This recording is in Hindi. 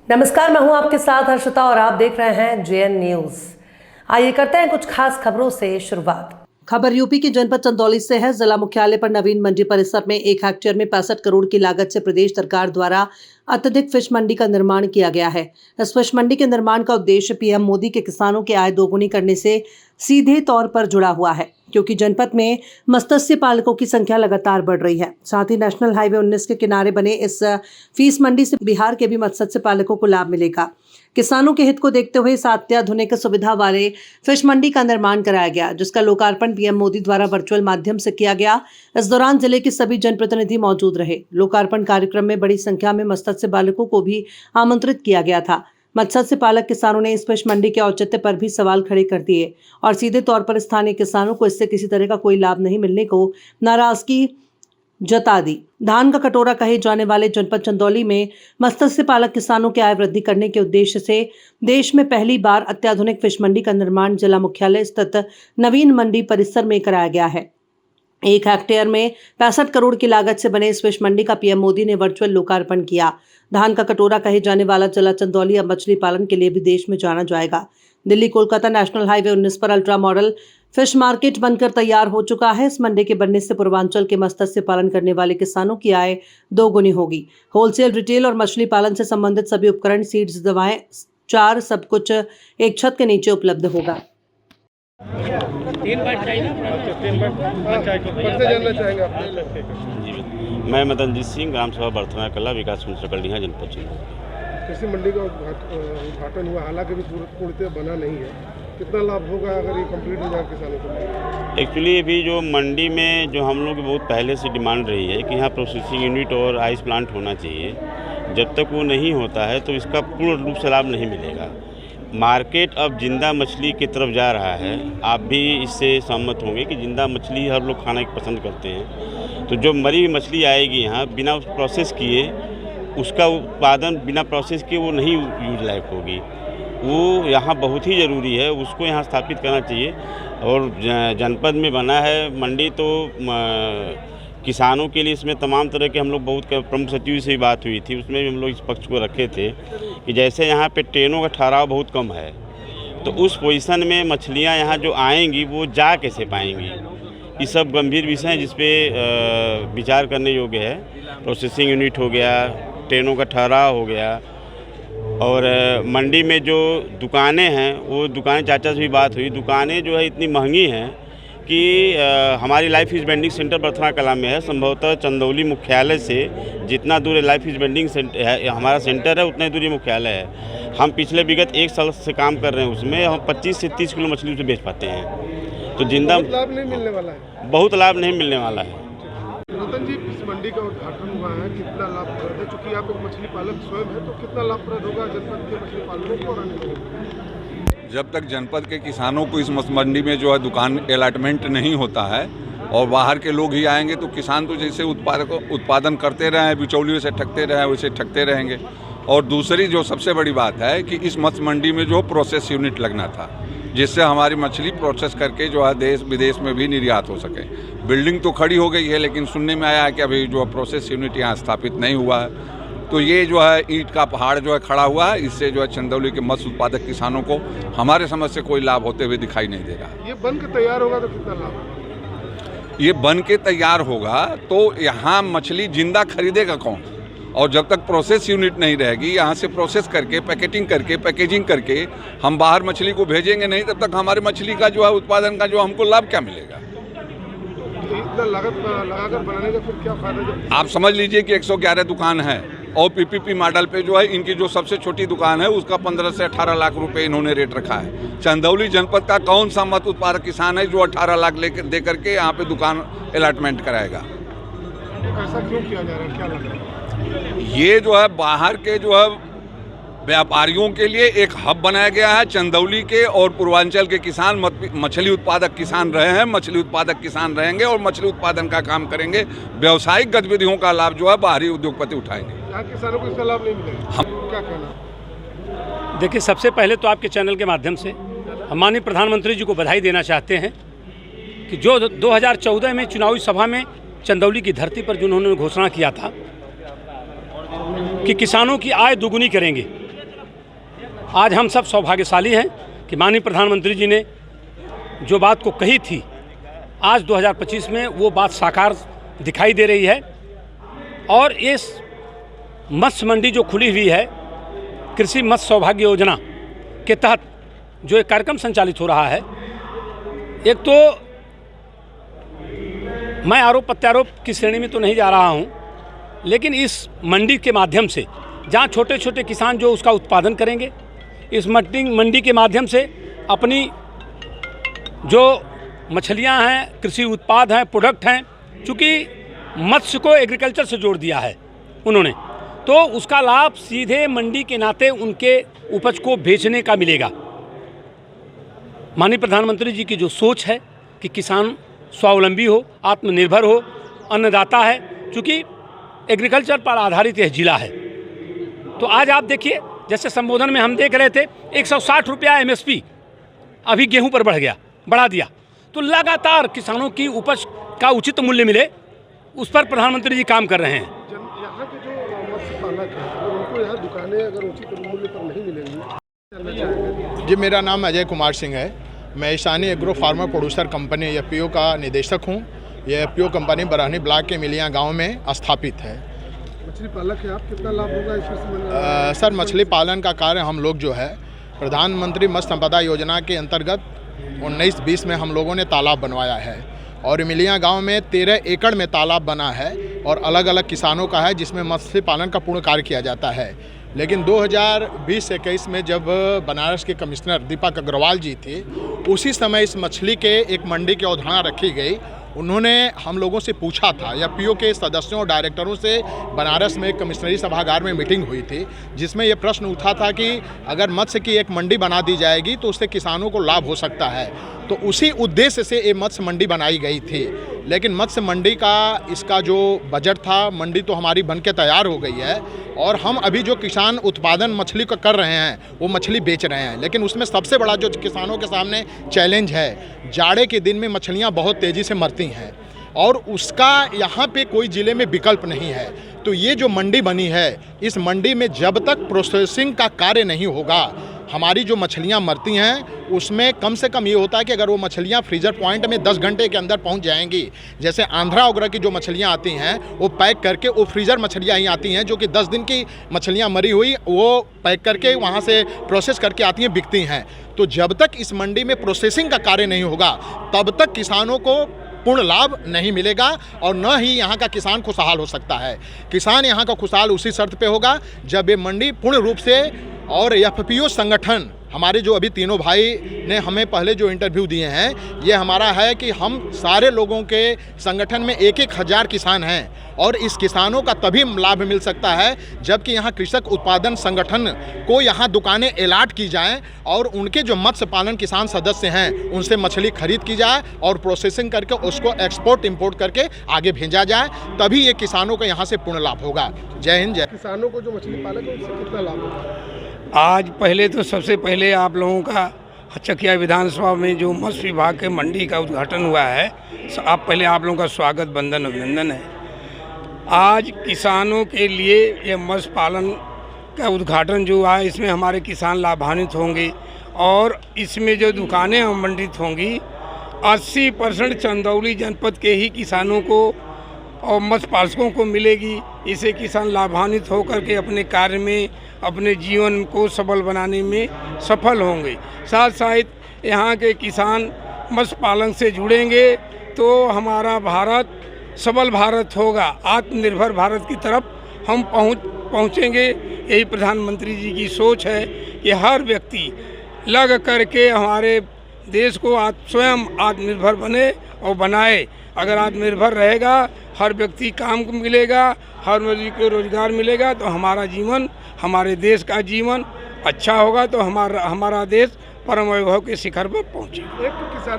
नमस्कार, मैं हूं आपके साथ हर्षिता और आप देख रहे हैं जेएन न्यूज। आइए करते हैं कुछ खास खबरों से शुरुआत। खबर यूपी के जनपद चंदौली से है। जिला मुख्यालय पर नवीन मंडी परिसर में 1 हेक्टेयर में 65 करोड़ की लागत से प्रदेश सरकार द्वारा अत्यधिक फिश मंडी का निर्माण किया गया है। इस फिश मंडी के निर्माण का उद्देश्य पीएम मोदी के किसानों की आय दोगुनी करने से सीधे तौर पर जुड़ा हुआ है, क्योंकि जनपद में मत्स्य पालकों की संख्या लगातार बढ़ रही है। साथ ही नेशनल हाईवे 19 के किनारे बने इस फीस मंडी से बिहार के भी मत्स्य पालकों को लाभ मिलेगा। किसानों के हित को देखते हुए इस अत्याधुनिक सुविधा वाले फिश मंडी का निर्माण कराया गया, जिसका लोकार्पण पीएम मोदी द्वारा वर्चुअल माध्यम से किया गया। इस दौरान जिले के सभी जनप्रतिनिधि मौजूद रहे। लोकार्पण कार्यक्रम में बड़ी संख्या में मत्स्य पालकों को भी आमंत्रित किया गया था। मत्स्य पालक किसानों ने इस फिश मंडी के औचित्य पर भी सवाल खड़े कर दिए और सीधे तौर पर स्थानीय किसानों को इससे किसी तरह का कोई लाभ नहीं मिलने को नाराजगी जता दी। धान का कटोरा कहे जाने वाले जनपद चंदौली में मत्स्य पालक किसानों की आय वृद्धि करने के उद्देश्य से देश में पहली बार अत्याधुनिक फिश मंडी का निर्माण जिला मुख्यालय स्थित नवीन मंडी परिसर में कराया गया है। 1 हेक्टेयर में 65 करोड़ की लागत से बने इस फिश मंडी का पीएम मोदी ने वर्चुअल लोकार्पण किया। धान का कटोरा कहे जाने वाला जिला चंदौली अब मछली पालन के लिए भी देश में जाना जाएगा। दिल्ली कोलकाता नेशनल हाईवे 19 पर अल्ट्रा मॉडल फिश मार्केट बनकर तैयार हो चुका है। इस मंडी के बनने से पूर्वांचल के मत्स्य पालन करने वाले किसानों की आय दोगुनी होगी। होलसेल, रिटेल और मछली पालन से संबंधित सभी उपकरण, सीड्स, दवाएं, चार सब कुछ एक छत के नीचे उपलब्ध होगा। 3 बार चाहिए मैं मदनजीत सिंह, ग्राम सभा बर्थना कला, विकास मिश्र कलिया, जनपद चंदौली। कृषि मंडी का उद्घाटन हुआ, हालांकि भी पूर्णतः बना नहीं है। कितना लाभ होगा अगर ये कंप्लीट हो जाए किसानों को? एक्चुअली अभी जो मंडी में जो हम लोग बहुत पहले से डिमांड रही है कि यहाँ प्रोसेसिंग यूनिट और आइस प्लांट होना चाहिए। जब तक वो नहीं होता है तो इसका पूर्ण रूप से लाभ नहीं मिलेगा। मार्केट अब जिंदा मछली की तरफ जा रहा है। आप भी इससे सहमत होंगे कि जिंदा मछली हर लोग खाना पसंद करते हैं। तो जो मरी हुई मछली आएगी यहाँ बिना प्रोसेस किए, उसका उत्पादन बिना प्रोसेस किए वो नहीं यूज लायक होगी। वो यहाँ बहुत ही ज़रूरी है, उसको यहाँ स्थापित करना चाहिए। और जनपद में बना है मंडी तो किसानों के लिए इसमें तमाम तरह के हम लोग बहुत प्रमुख सचिव से भी बात हुई थी, उसमें भी हम लोग इस पक्ष को रखे थे कि जैसे यहाँ पे ट्रेनों का ठहराव बहुत कम है, तो उस पोजीशन में मछलियाँ यहाँ जो आएंगी वो जा कैसे पाएंगी। ये सब गंभीर विषय हैं जिस पे विचार करने योग्य है। प्रोसेसिंग यूनिट हो गया, ट्रेनों का ठहराव हो गया, और मंडी में जो दुकानें हैं वो दुकानें, चाचा से भी बात हुई, दुकानें जो है इतनी महंगी हैं कि हमारी लाइफ इज बेंडिंग सेंटर बर्थना कला में है। संभवतः चंदौली मुख्यालय से जितना दूर लाइफ इज बेंडिंग सेंटर है, हमारा सेंटर है, उतने दूर ही मुख्यालय है। हम पिछले विगत 1 साल से काम कर रहे हैं, उसमें हम 25 से 30 किलो मछली उसे बेच पाते हैं। तो जिंदा बहुत लाभ नहीं मिलने वाला है। बहुत लाभ नहीं मिलने वाला है। रतन जी, इस मंडी का उद्घाटन हुआ है, कितना लाभप्रद है? चूँकि आप एक मछली पालक स्वयं है, तो कितना लाभप्रद होगा जनपद के मछली पालकों को और अन्य लोगों को? जब तक जनपद के किसानों को इस मंडी में जो है दुकान अलॉटमेंट नहीं होता है और बाहर के लोग ही आएंगे, तो किसान तो जैसे उत्पादन करते रहे, बिचौलियों से ठगते रहे, वैसे ठगते रहेंगे। और दूसरी जो सबसे बड़ी बात है कि इस मत्स्य मंडी में जो प्रोसेस यूनिट लगना था, जिससे हमारी मछली प्रोसेस करके जो है देश विदेश में भी निर्यात हो सके। बिल्डिंग तो खड़ी हो गई है, लेकिन सुनने में आया है कि अभी जो प्रोसेस यूनिट यहाँ स्थापित नहीं हुआ है। तो ये जो है ईंट का पहाड़ जो है खड़ा हुआ है, इससे जो है चंदौली के मत्स्य उत्पादक किसानों को हमारे समझ से कोई लाभ होते हुए दिखाई नहीं दे रहा। ये बन के तैयार होगा तो कितना लाभ? ये बन के तैयार होगा तो यहाँ मछली जिंदा खरीदेगा कौन? और जब तक प्रोसेस यूनिट नहीं रहेगी, यहाँ से प्रोसेस करके पैकेजिंग करके हम बाहर मछली को भेजेंगे नहीं, तब तक हमारे मछली का जो है उत्पादन का जो हमको लाभ क्या मिलेगा? इतना लागत लगाकर बनाने का फिर क्या फायदा? आप समझ लीजिए कि 111 दुकान है और पीपीपी मॉडल पे जो है इनकी जो सबसे छोटी दुकान है उसका 15 से 18 लाख रुपए इन्होंने रेट रखा है। चंदौली जनपद का कौन सा मत्स्य उत्पादक किसान है जो 18 लाख दे करके यहाँ पे दुकान अलॉटमेंट कराएगा? ऐसा क्यों किया जा रहा है, क्या लग रहा है? ये जो है बाहर के जो है व्यापारियों के लिए एक हब बनाया गया है। चंदौली के और पूर्वांचल के किसान मछली उत्पादक किसान रहे हैं, मछली उत्पादक किसान रहेंगे और मछली उत्पादन का काम करेंगे। व्यावसायिक गतिविधियों का लाभ जो है बाहरी उद्योगपति उठाएंगे। यहाँ किसानों को इसका लाभ नहीं मिलेगा, हम क्या कहना? देखिए, सबसे पहले तो आपके चैनल के माध्यम से हम माननीय प्रधानमंत्री जी को बधाई देना चाहते हैं कि जो 2014 में चुनावी सभा में चंदौली की धरती पर जिन्होंने घोषणा किया था कि किसानों की आय दोगुनी करेंगे, आज हम सब सौभाग्यशाली हैं कि माननीय प्रधानमंत्री जी ने जो बात को कही थी, आज 2025 में वो बात साकार दिखाई दे रही है। और इस मत्स्य मंडी जो खुली हुई है, कृषि मत्स्य सौभाग्य योजना के तहत जो एक कार्यक्रम संचालित हो रहा है, एक तो मैं आरोप प्रत्यारोप की श्रेणी में तो नहीं जा रहा हूं, लेकिन इस मंडी के माध्यम से जहां छोटे छोटे किसान जो उसका उत्पादन करेंगे, इस मंडी के माध्यम से अपनी जो मछलियां हैं, कृषि उत्पाद हैं, प्रोडक्ट हैं, चूँकि मत्स्य को एग्रीकल्चर से जोड़ दिया है उन्होंने, तो उसका लाभ सीधे मंडी के नाते उनके उपज को बेचने का मिलेगा। माननीय प्रधानमंत्री जी की जो सोच है कि किसान स्वावलंबी हो, आत्मनिर्भर हो, अन्नदाता है, क्योंकि एग्रीकल्चर पर आधारित यह जिला है। तो आज आप देखिए, जैसे संबोधन में हम देख रहे थे 160 रुपया MSP अभी गेहूं पर बढ़ा दिया। तो लगातार किसानों की उपज का उचित मूल्य मिले, उस पर प्रधानमंत्री जी काम कर रहे हैं। यहाँ के जो मत्स्य पालक हैं, अगर उनको यहाँ दुकानें अगर उचित मूल्य पर नहीं मिलेंगी। जी, मेरा नाम अजय कुमार सिंह है। मैं Ishani agro farmer producer company FPO का निदेशक हूँ। यह FPO कंपनी बरहनी ब्लॉक के मिलिया गांव में स्थापित है। मछली पालक है आप, कितना लाभ होगा इसमें? सर, मछली पालन का कार्य हम लोग जो है प्रधानमंत्री मत्स्य संपदा योजना के अंतर्गत 19-20 में हम लोगों ने तालाब बनवाया है और मिलिया गांव में 13 एकड़ में तालाब बना है और अलग अलग किसानों का है, जिसमें मत्स्य पालन का पूर्ण कार्य किया जाता है। लेकिन 2020-21 में जब बनारस के कमिश्नर दीपक अग्रवाल जी थे, उसी समय इस मछली के एक मंडी की अवधारणा रखी गई। उन्होंने हम लोगों से पूछा था, या FPO के सदस्यों और डायरेक्टरों से बनारस में कमिश्नरी सभागार में मीटिंग हुई थी, जिसमें यह प्रश्न उठा था कि अगर मत्स्य की एक मंडी बना दी जाएगी तो उससे किसानों को लाभ हो सकता है। तो उसी उद्देश्य से ये मत्स्य मंडी बनाई गई थी। लेकिन मत्स्य मंडी का इसका जो बजट था, मंडी तो हमारी बन के तैयार हो गई है और हम अभी जो किसान उत्पादन मछली का कर रहे हैं वो मछली बेच रहे हैं। लेकिन उसमें सबसे बड़ा जो किसानों के सामने चैलेंज है, जाड़े के दिन में मछलियां बहुत तेज़ी से मरती हैं और उसका यहाँ पे कोई ज़िले में विकल्प नहीं है। तो ये जो मंडी बनी है, इस मंडी में जब तक प्रोसेसिंग का कार्य नहीं होगा, हमारी जो मछलियां मरती हैं उसमें कम से कम ये होता है कि अगर वो मछलियां फ्रीजर पॉइंट में 10 घंटे के अंदर पहुंच जाएंगी, जैसे आंध्रा वगैरह की जो मछलियां आती हैं वो पैक करके वो फ्रीजर मछलियां ही आती हैं, जो कि 10 दिन की मछलियां मरी हुई वो पैक करके वहां से प्रोसेस करके आती हैं, बिकती हैं। तो जब तक इस मंडी में प्रोसेसिंग का कार्य नहीं होगा, तब तक किसानों को पूर्ण लाभ नहीं मिलेगा और न ही यहाँ का किसान खुशहाल हो सकता है। किसान यहाँ का खुशहाल उसी शर्त पे होगा जब ये मंडी पूर्ण रूप से, और FPO संगठन, हमारे जो अभी तीनों भाई ने हमें पहले जो इंटरव्यू दिए हैं, ये हमारा है कि हम सारे लोगों के संगठन में 1-1 हज़ार किसान हैं और इस किसानों का तभी लाभ मिल सकता है जबकि यहाँ कृषक उत्पादन संगठन को यहाँ दुकानें अलॉट की जाएं और उनके जो मत्स्य पालन किसान सदस्य हैं उनसे मछली खरीद की जाए और प्रोसेसिंग करके उसको एक्सपोर्ट इंपोर्ट करके आगे भेजा जाए, तभी ये किसानों को यहाँ से पूर्ण लाभ होगा। जय हिंद, जय। किसानों को जो मछली पालक है उससे कितना लाभ होगा? आज पहले तो सबसे पहले आप लोगों का चकिया विधानसभा में जो मत्स्य विभाग के मंडी का उद्घाटन हुआ है, आप लोगों का स्वागत, बंदन, अभिनंदन है। आज किसानों के लिए ये मत्स्य पालन का उद्घाटन जो हुआ है, इसमें हमारे किसान लाभान्वित होंगे और इसमें जो दुकानें आवंटित होंगी 80% चंदौली जनपद के ही किसानों को और मत्स्य पालकों को मिलेगी। इससे किसान लाभान्वित होकर के अपने कार्य में, अपने जीवन को सबल बनाने में सफल होंगे। साथ साथ यहाँ के किसान मत्स्य पालन से जुड़ेंगे तो हमारा भारत सबल भारत होगा, आत्मनिर्भर भारत की तरफ हम पहुँचेंगे। यही प्रधानमंत्री जी की सोच है कि हर व्यक्ति लग करके हमारे देश को स्वयं आत्मनिर्भर बने और बनाए। अगर आत्मनिर्भर रहेगा, हर व्यक्ति काम को मिलेगा, हर व्यक्ति को रोजगार मिलेगा, तो हमारा जीवन, हमारे देश का जीवन अच्छा होगा, तो हमारा देश परम वैभव के शिखर पर पहुँचेगा। एक किसान